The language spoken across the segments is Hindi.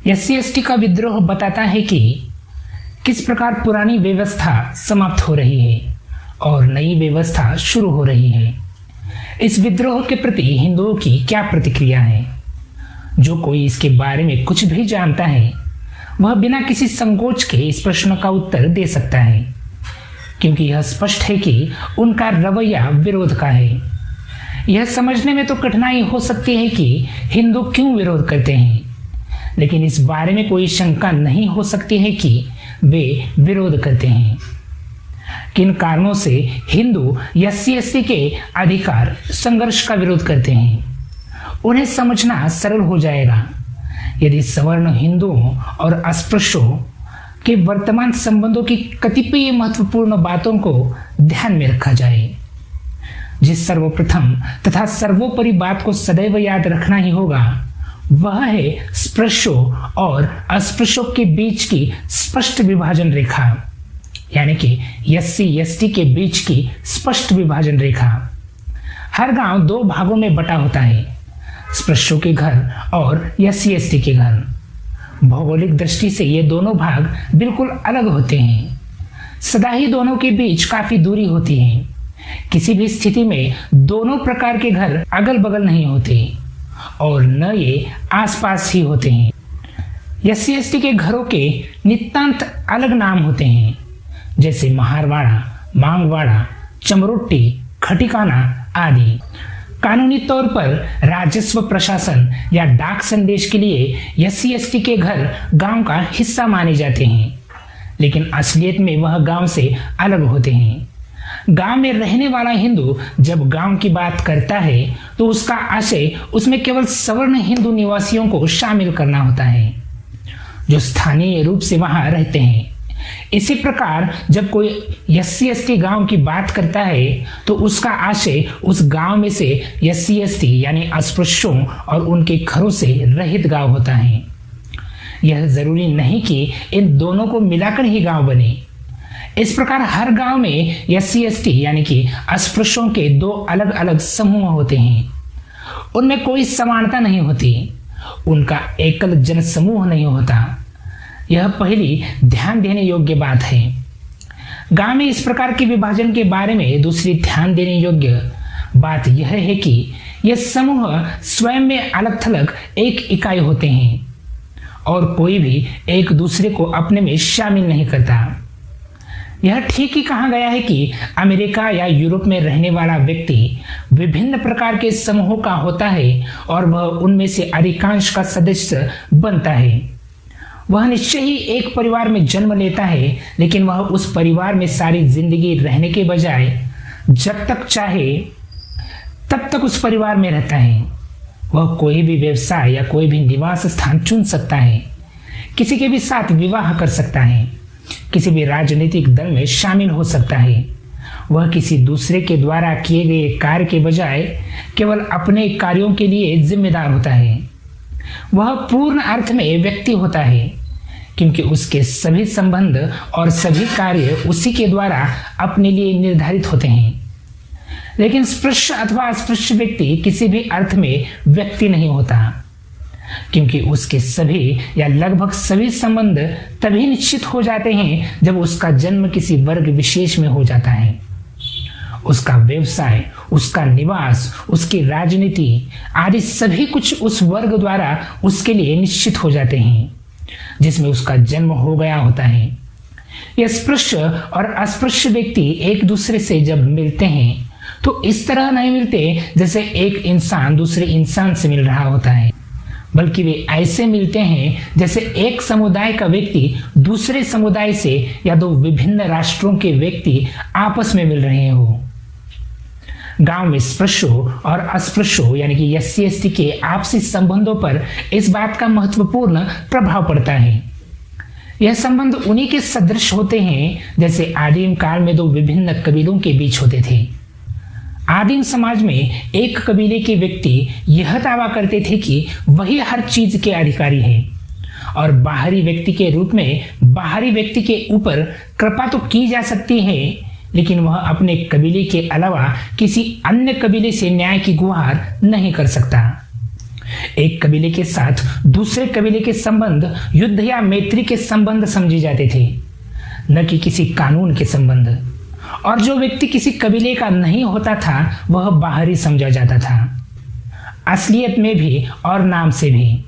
SC/ST का विद्रोह बताता है कि किस प्रकार पुरानी व्यवस्था समाप्त हो रही है और नई व्यवस्था शुरू हो रही है। इस विद्रोह के प्रति हिंदुओं की क्या प्रतिक्रिया है। जो कोई इसके बारे में कुछ भी जानता है वह बिना किसी संकोच के इस प्रश्न का उत्तर दे सकता है, क्योंकि यह स्पष्ट है कि उनका रवैया विरोध का है। यह समझने में तो कठिनाई हो सकती है कि हिंदू क्यों विरोध करते हैं, लेकिन इस बारे में कोई शंका नहीं हो सकती है कि वे विरोध करते हैं। किन कारणों से हिंदू SC/ST के अधिकार संघर्ष का विरोध करते हैं, उन्हें समझना सरल हो जाएगा यदि सवर्ण हिंदुओं और अस्पृश्यों के वर्तमान संबंधों की कतिपय महत्वपूर्ण बातों को ध्यान में रखा जाए। जिस सर्वप्रथम तथा सर्वोपरि बात को सदैव याद रखना ही होगा वह है स्पृश्यों और अस्पृश्यों के बीच की स्पष्ट विभाजन रेखा, यानी कि SC/ST के बीच की स्पष्ट विभाजन रेखा। हर गांव दो भागों में बटा होता है, स्पृश्यों के घर और SC/ST के घर। भौगोलिक दृष्टि से ये दोनों भाग बिल्कुल अलग होते हैं। सदा ही दोनों के बीच काफी दूरी होती है। किसी भी स्थिति में दोनों प्रकार के घर अगल बगल नहीं होते और न ये आसपास ही होते हैं। SC/ST के घरों के नितांत अलग नाम होते हैं, जैसे महारवाड़ा, मांगवाड़ा, चमरोट्टी, खटिकाना आदि। कानूनी तौर पर राजस्व प्रशासन या डाक संदेश के लिए SC/ST के घर गांव का हिस्सा माने जाते हैं, लेकिन असलियत में वह गांव से अलग होते हैं। गांव में रहने वाला हिंदू जब गांव की बात करता है तो उसका आशय उसमें केवल सवर्ण हिंदू निवासियों को शामिल करना होता है जो स्थानीय रूप से वहां रहते हैं। इसी प्रकार जब कोई SC/ST गांव की बात करता है तो उसका आशय उस गांव में से SC/ST यानी अस्पृश्यों और उनके घरों से रहित गांव होता है। यह जरूरी नहीं कि इन दोनों को मिलाकर ही गांव बने। इस प्रकार हर गांव में SC/ST यानी कि अस्पृश्यों के दो अलग अलग समूह होते हैं। उनमें कोई समानता नहीं होती, उनका एकल जन समूह नहीं होता। यह पहली ध्यान देने योग्य बात है। गांव में इस प्रकार के विभाजन के बारे में दूसरी ध्यान देने योग्य बात यह है कि यह समूह स्वयं में अलग थलग एक इकाई होते हैं और कोई भी एक दूसरे को अपने में शामिल नहीं करता। यह ठीक ही कहा गया है कि अमेरिका या यूरोप में रहने वाला व्यक्ति विभिन्न प्रकार के समूहों का होता है और वह उनमें से अधिकांश का सदस्य बनता है। वह निश्चय ही एक परिवार में जन्म लेता है, लेकिन वह उस परिवार में सारी जिंदगी रहने के बजाय जब तक चाहे तब तक उस परिवार में रहता है। वह कोई भी व्यवसाय या कोई भी निवास स्थान चुन सकता है, किसी के भी साथ विवाह कर सकता है, किसी भी राजनीतिक दल में शामिल हो सकता है। वह किसी दूसरे के द्वारा किए गए कार्य के बजाय केवल अपने कार्यों के लिए जिम्मेदार होता है। वह पूर्ण अर्थ में व्यक्ति होता है, क्योंकि उसके सभी संबंध और सभी कार्य उसी के द्वारा अपने लिए निर्धारित होते हैं। लेकिन स्पृश्य अथवा अस्पृश्य व्यक्ति किसी भी अर्थ में व्यक्ति नहीं होता, क्योंकि उसके सभी या लगभग सभी संबंध तभी निश्चित हो जाते हैं जब उसका जन्म किसी वर्ग विशेष में हो जाता है। उसका व्यवसाय, उसका निवास, उसकी राजनीति आदि सभी कुछ उस वर्ग द्वारा उसके लिए निश्चित हो जाते हैं जिसमें उसका जन्म हो गया होता है। यह स्पृश्य और अस्पृश्य व्यक्ति एक दूसरे से जब मिलते हैं तो इस तरह नहीं मिलते जैसे एक इंसान दूसरे इंसान से मिल रहा होता है, बल्कि वे ऐसे मिलते हैं जैसे एक समुदाय का व्यक्ति दूसरे समुदाय से या दो विभिन्न राष्ट्रों के व्यक्ति आपस में मिल रहे हो। गांव में स्पृश्यों और अस्पृश्यों यानी कि SC/ST के आपसी संबंधों पर इस बात का महत्वपूर्ण प्रभाव पड़ता है। यह संबंध उन्हीं के सदृश होते हैं जैसे आदिम काल में दो विभिन्न कबीलों के बीच होते थे। आदिम समाज में एक कबीले के व्यक्ति यह दावा करते थे कि वही हर चीज के अधिकारी है और बाहरी व्यक्ति के रूप में बाहरी व्यक्ति के ऊपर कृपा तो की जा सकती है, लेकिन वह अपने कबीले के अलावा किसी अन्य कबीले से न्याय की गुहार नहीं कर सकता। एक कबीले के साथ दूसरे कबीले के संबंध युद्ध या मैत्री के संबंध समझे जाते थे, न कि किसी कानून के संबंध। और जो व्यक्ति किसी कबीले का नहीं होता था वह बाहरी समझा जाता था, असलियत में भी और नाम से भी।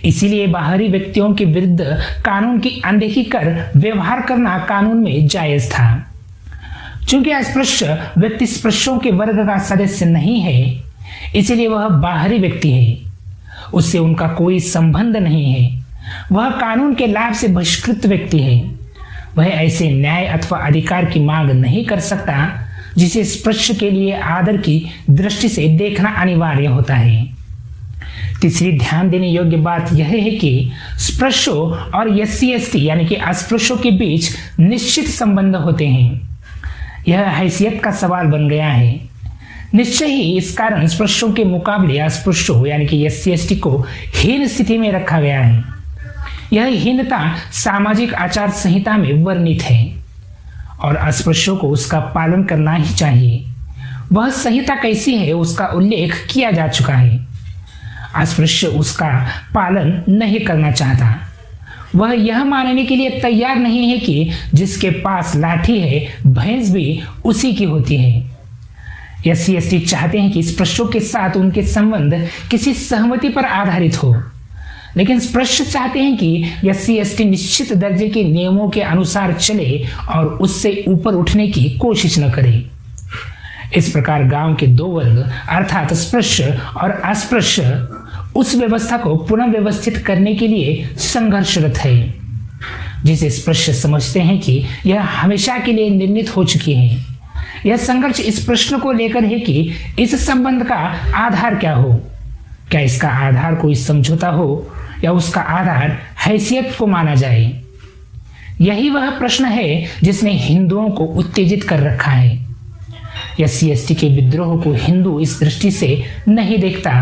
इसीलिए बाहरी व्यक्तियों के विरुद्ध कानून की अनदेखी कर व्यवहार करना कानून में जायज था। चूंकि अस्पृश्य व्यक्ति स्पृश्यों के वर्ग का सदस्य नहीं है, इसलिए वह बाहरी व्यक्ति है, उससे उनका कोई संबंध नहीं है, वह कानून के लाभ से बहिष्कृत व्यक्ति है। वह ऐसे न्याय अथवा अधिकार की मांग नहीं कर सकता जिसे स्पृश्य के लिए आदर की दृष्टि से देखना अनिवार्य होता है। तीसरी ध्यान देने योग्य बात यह है कि स्पृश्यों और SC/ST यानी कि अस्पृश्यों के बीच निश्चित संबंध होते हैं। यह हैसियत का सवाल बन गया है। निश्चय ही इस कारण स्पृश्यों के मुकाबले अस्पृश्यों यानी कि SC/ST को हीन स्थिति में रखा गया है। यह हीनता सामाजिक आचार संहिता में वर्णित है और अस्पृश्यों को उसका पालन करना ही चाहिए। वह संहिता कैसी है उसका उल्लेख किया जा चुका है। अस्पृश्य उसका पालन नहीं करना चाहता। वह यह मानने के लिए तैयार नहीं है कि जिसके पास लाठी है भैंस भी उसी की होती है। SC/ST चाहते हैं कि स्पृश्यों के साथ उनके संबंध किसी सहमति पर आधारित हो, लेकिन स्पृश्य चाहते हैं कि SC/ST निश्चित दर्जे के नियमों के अनुसार चले और उससे ऊपर उठने की कोशिश न करे। इस प्रकार गांव के दो वर्ग अर्थात स्पृश्य और अस्पृश्य उस व्यवस्था को पुनः व्यवस्थित करने के लिए संघर्षरत है, जिसे स्पृश्य समझते हैं कि यह हमेशा के लिए निर्णीत हो चुकी है। यह संघर्ष इस प्रश्न को लेकर है कि इस संबंध का आधार क्या हो। क्या इसका आधार कोई समझौता हो या उसका आधार हैसियत को माना जाए। यही वह प्रश्न है जिसने हिंदुओं को उत्तेजित कर रखा है। SC/ST के विद्रोह को हिंदू इस दृष्टि से नहीं देखता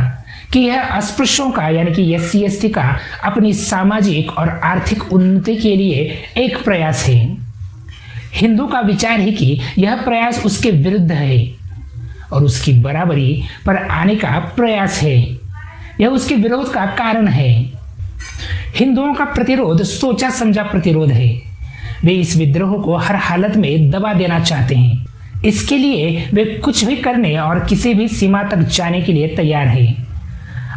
कि यह अस्पृश्यों का यानी कि SC/ST का अपनी सामाजिक और आर्थिक उन्नति के लिए एक प्रयास है। हिंदू का विचार है कि यह प्रयास उसके विरुद्ध है और उसकी बराबरी पर आने का प्रयास है। यह उसके विरोध का कारण है। हिंदुओं का प्रतिरोध सोचा समझा प्रतिरोध है। वे इस विद्रोह को हर हालत में दबा देना चाहते हैं। इसके लिए वे कुछ भी करने और किसी भी सीमा तक जाने के लिए तैयार है।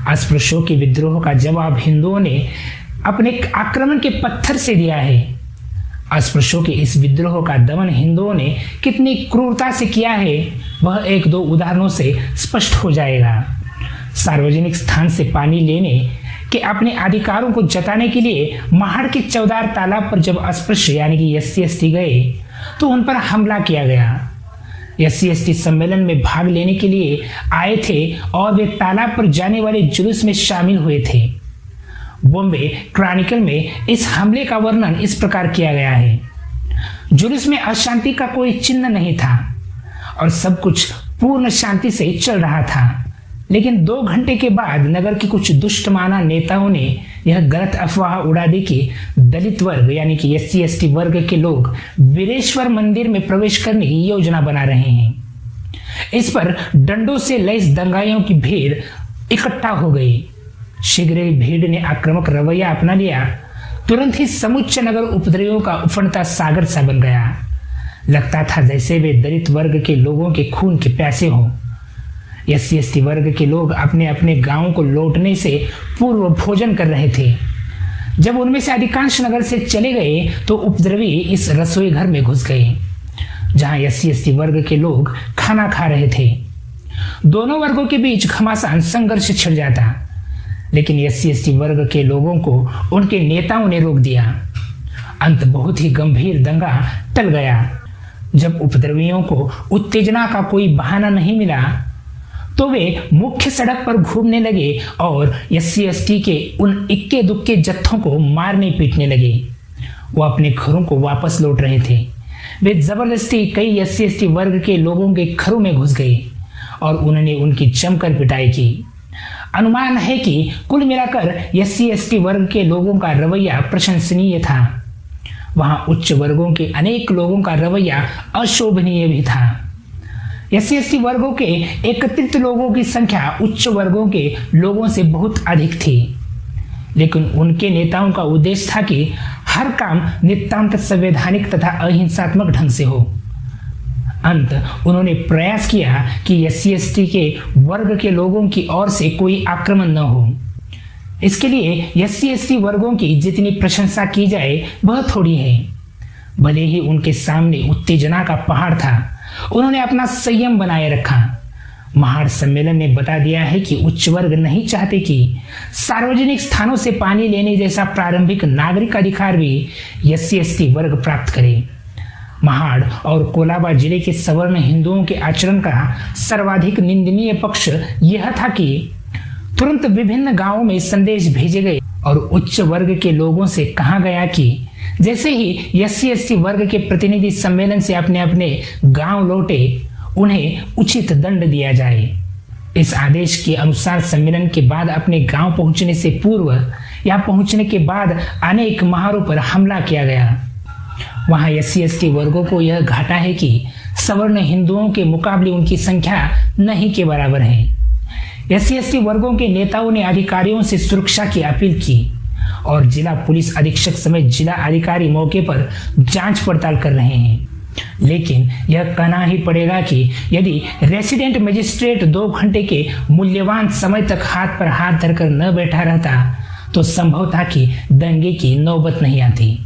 अस्पृश्यों के विद्रोह का जवाब हिंदुओं ने अपने आक्रमण के पत्थर से दिया है। अस्पृश्यों के इस विद्रोह का दमन हिंदुओं ने कितनी क्रूरता से किया है वह एक दो उदाहरणों से स्पष्ट हो जाएगा। सार्वजनिक स्थान से पानी लेने के अपने अधिकारों को जताने के लिए महाड़ के चौदार तालाब पर जब अस्पृश्य यानी कि SC/ST गए तो उन पर हमला किया गया। SC/ST सम्मेलन में भाग लेने के लिए आए थे और वे तालाब पर जाने वाले जुलूस में शामिल हुए थे। बॉम्बे क्रॉनिकल में इस हमले का वर्णन इस प्रकार किया गया है। जुलूस में अशांति का कोई चिन्ह नहीं था और सब कुछ पूर्ण शांति से चल रहा था, लेकिन 2 घंटे के बाद नगर के कुछ दुष्टमाना नेताओं ने यह गलत अफवाह उड़ा दी कि दलित वर्ग यानी कि SC/ST वर्ग के लोग वीरेश्वर मंदिर में प्रवेश करने की योजना बना रहे हैं। इस पर डंडों से लैस दंगाइयों की भीड़ इकट्ठा हो गई। शीघ्र ही भीड़ ने आक्रामक रवैया अपना लिया। तुरंत ही समुच्चय नगर उपद्रवियों का उफंडता सागर सा बन गया। लगता था जैसे वे दलित वर्ग के लोगों के खून के प्यासे हों। SC/ST वर्ग के लोग अपने अपने गांवों को लौटने से पूर्व भोजन कर रहे थे। जब उनमें से अधिकांश नगर से चले गए तो उपद्रवी इस रसोई घर में घुस गए जहां SC/ST वर्ग के लोग खाना खा रहे थे। दोनों वर्गों के बीच घमासान संघर्ष छिड़ जाता, लेकिन SC/ST वर्ग के लोगों को उनके नेताओं ने रोक दिया। अंत बहुत ही गंभीर दंगा टल गया। जब उपद्रवियों को उत्तेजना का कोई बहाना नहीं मिला तो वे मुख्य सड़क पर घूमने लगे और SC/ST के उन इक्के दुक्के जत्थों को मारने पीटने लगे। वो अपने घरों को वापस लौट रहे थे। वे जबरदस्ती कई SC/ST वर्ग के लोगों के घरों में घुस गए और उन्होंने उनकी जमकर पिटाई की। अनुमान है कि कुल मिलाकर SC/ST वर्ग के लोगों का रवैया प्रशंसनीय था। वहां उच्च वर्गों के अनेक लोगों का रवैया अशोभनीय भी था। SC/ST वर्गों के एकत्रित लोगों की संख्या उच्च वर्गों के लोगों से बहुत अधिक थी, लेकिन उनके नेताओं का उद्देश्य था कि हर काम नितांत संवैधानिक तथा अहिंसात्मक ढंग से हो। उन्होंने प्रयास किया कि SC/ST के वर्ग के लोगों की ओर से कोई आक्रमण न हो। इसके लिए SC/ST वर्गों की जितनी प्रशंसा की जाए वह थोड़ी है। भले ही उनके सामने उत्तेजना का पहाड़ था, उन्होंने अपना संयम बनाए रखा। महाड़ सम्मेलन ने बता दिया है कि उच्च वर्ग नहीं चाहते कि सार्वजनिक स्थानों से पानी लेने जैसा प्रारंभिक नागरिक अधिकार भी SC/ST वर्ग प्राप्त करे। महाड़ और कोलाबा जिले के सवर्ण हिंदुओं के आचरण का सर्वाधिक निंदनीय पक्ष यह था कि तुरंत विभिन्न गांवों में संदेश भेजे गए और उच्च वर्ग के लोगों से कहा गया कि जैसे ही SC/ST वर्ग के प्रतिनिधि सम्मेलन से अपने अपने गांव लौटे, उन्हें उचित दंड दिया जाए। इस आदेश के अनुसार सम्मेलन के बाद अपने गांव पहुंचने से पूर्व या पहुंचने के बाद अनेक महारों पर हमला किया गया। वहां SC/ST वर्गों को यह घाटा है कि सवर्ण हिंदुओं के मुकाबले उनकी संख्या नहीं के बराबर है। SC/ST वर्गों के नेताओं ने अधिकारियों से सुरक्षा की अपील की और जिला पुलिस अधीक्षक समेत जिला अधिकारी मौके पर जांच पड़ताल कर रहे हैं। लेकिन यह कहना ही पड़ेगा कि यदि रेसिडेंट मजिस्ट्रेट 2 घंटे के मूल्यवान समय तक हाथ पर हाथ धरकर न बैठा रहता तो संभव था कि दंगे की नौबत नहीं आती।